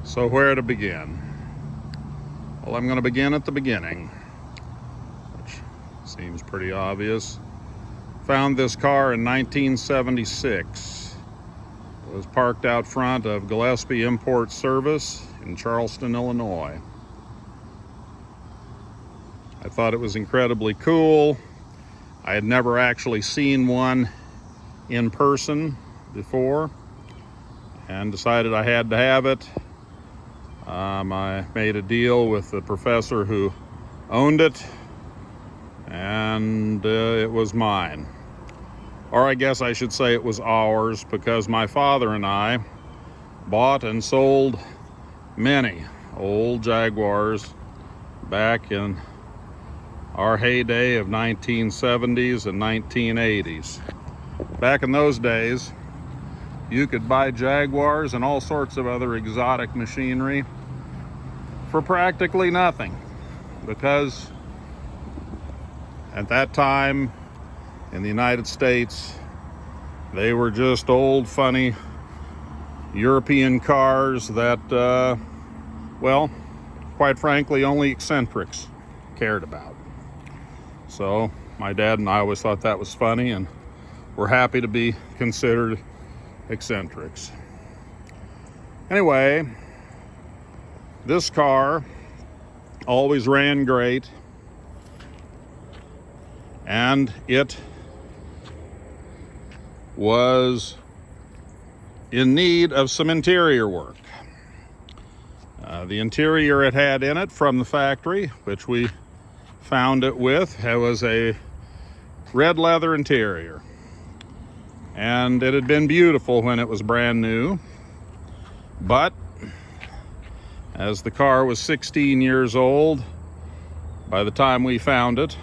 So where to begin? Well, I'm going to begin at the beginning, which seems pretty obvious. Found this car in 1976. It was parked out front of Gillespie Import Service in Charleston, Illinois. I thought it was incredibly cool. I had never actually seen one in person before and decided I had to have it. I made a deal with the professor who owned it, and it was mine. Or I guess I should say it was ours, because my father and I bought and sold many old Jaguars back in our heyday of 1970s and 1980s. Back in those days, you could buy Jaguars and all sorts of other exotic machinery for practically nothing, because at that time in the United States, they were just old, funny European cars that, well, quite frankly, only eccentrics cared about. So my dad and I always thought that was funny, and we're happy to be considered eccentrics. Anyway, this car always ran great, and it was in need of some interior work. The interior it had in it from the factory, which we found it with, was a red leather interior. And it had been beautiful when it was brand new, but as the car was 16 years old by the time we found it,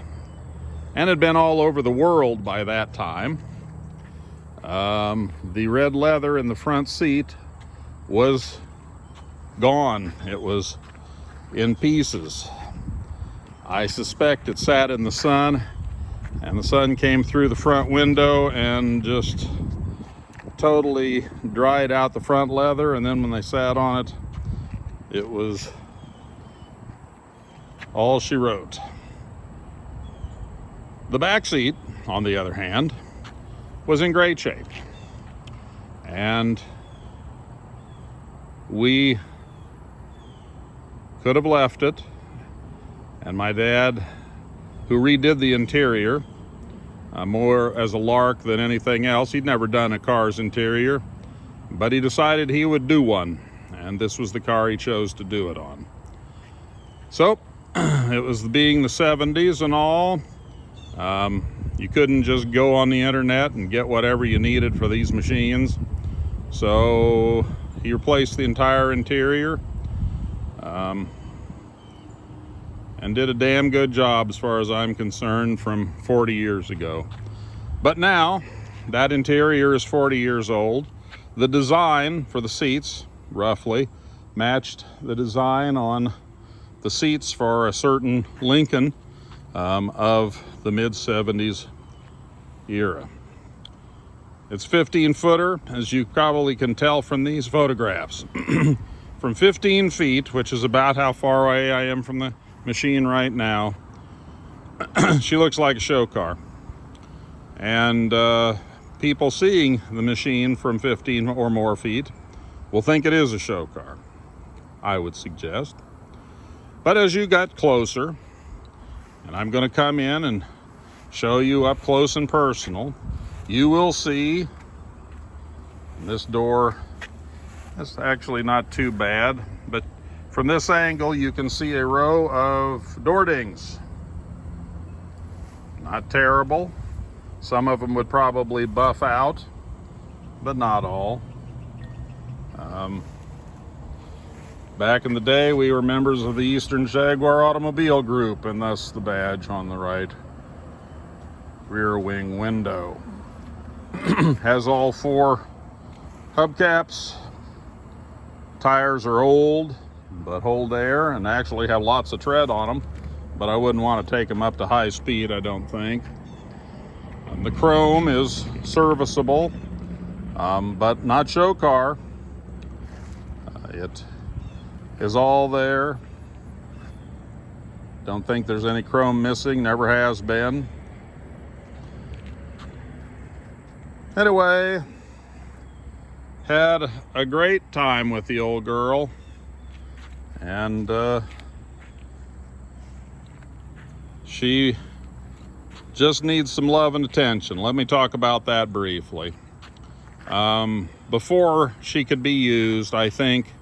and had been all over the world by that time, the red leather in the front seat was gone. It was in pieces. I suspect it sat in the sun, and the sun came through the front window and just totally dried out the front leather, and then when they sat on it, it was all she wrote. The back seat, on the other hand, was in great shape, and we could have left it, and my dad, who redid the interior more as a lark than anything else. He'd never done a car's interior, but he decided he would do one, and this was the car he chose to do it on. So it was being the 70s and all, you couldn't just go on the internet and get whatever you needed for these machines. So he replaced the entire interior, and did a damn good job as far as I'm concerned from 40 years ago. But now that interior is 40 years old. The design for the seats roughly matched the design on the seats for a certain Lincoln of the mid-70s era. It's 15-footer, as you probably can tell from these photographs. From 15 feet, which is about how far away I am from the machine right now, she looks like a show car. And people seeing the machine from 15 or more feet will think it is a show car, I would suggest. But as you got closer, and I'm going to come in and show you up close and personal, you will see this door. It's actually not too bad, but from this angle you can see a row of door dings. Not terrible. Some of them would probably buff out, but not all. Back in the day, we were members of the Eastern Jaguar Automobile Group, and thus the badge on the right rear wing window. Has all four hubcaps. Tires are old, but hold air and actually have lots of tread on them, but I wouldn't want to take them up to high speed, I don't think. The chrome is serviceable, but not show car. It is all there. Don't think there's any chrome missing, never has been. Anyway, had a great time with the old girl, and she just needs some love and attention. Let me talk about that briefly. Before she could be used, I think,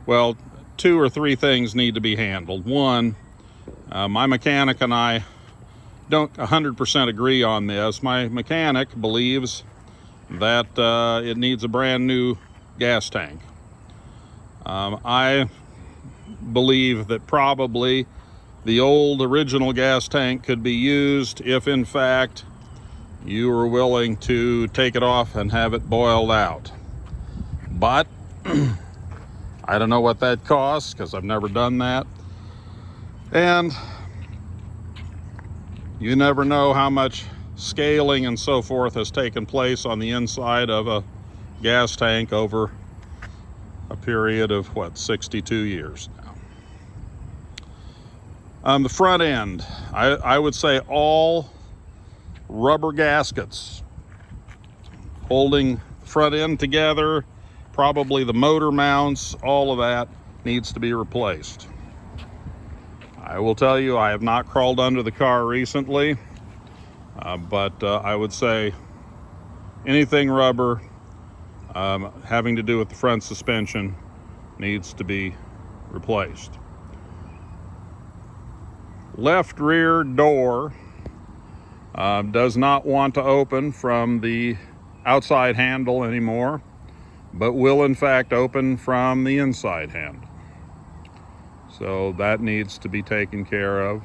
well, 2 or 3 things need to be handled. One, my mechanic and I don't 100% agree on this. My mechanic believes that it needs a brand new gas tank. I believe that probably the old original gas tank could be used if in fact you were willing to take it off and have it boiled out. But I don't know what that costs because I've never done that. And you never know how much scaling and so forth has taken place on the inside of a gas tank over a period of, 62 years now. The front end, I would say all rubber gaskets holding the front end together, probably the motor mounts, all of that needs to be replaced. I will tell you, I have not crawled under the car recently, but I would say anything rubber having to do with the front suspension needs to be replaced. Left rear door does not want to open from the outside handle anymore, but will in fact open from the inside handle. So that needs to be taken care of.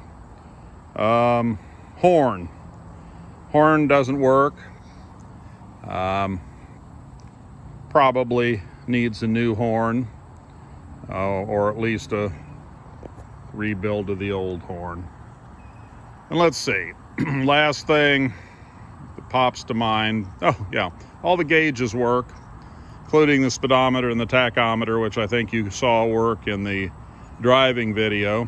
Horn doesn't work. Probably needs a new horn, or at least a rebuild of the old horn. And let's see, last thing that pops to mind, oh yeah, all the gauges work, including the speedometer and the tachometer, which I think you saw work in the driving video.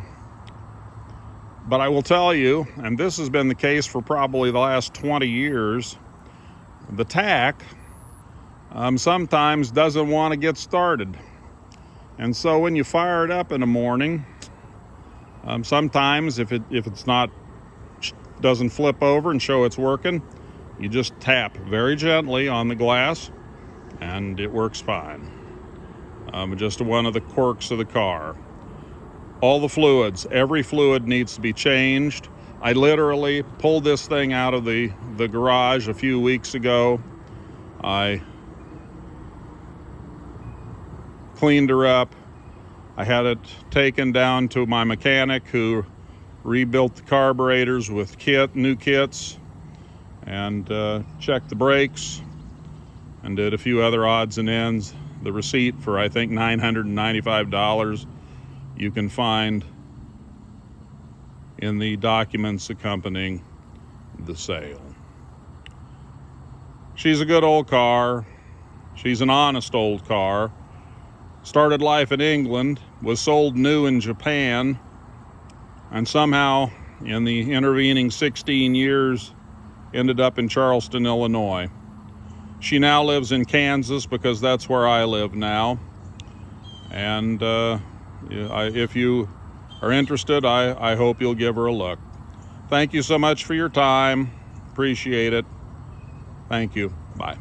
But I will tell you, and this has been the case for probably the last 20 years, the tach sometimes doesn't want to get started. And so when you fire it up in the morning, sometimes if it's not, doesn't flip over and show it's working, you just tap very gently on the glass and it works fine. Just one of the quirks of the car. All the fluids, every fluid needs to be changed. I literally pulled this thing out of the garage a few weeks ago. I cleaned her up. I had it taken down to my mechanic who rebuilt the carburetors with new kits, and checked the brakes and did a few other odds and ends. The receipt for I think $995 you can find in the documents accompanying the sale. She's a good old car. She's an honest old car. Started life in England, was sold new in Japan, and somehow in the intervening 16 years ended up in Charleston, Illinois. She now lives in Kansas because that's where I live now. And if you are interested, I hope you'll give her a look. Thank you so much for your time. Appreciate it. Thank you. Bye.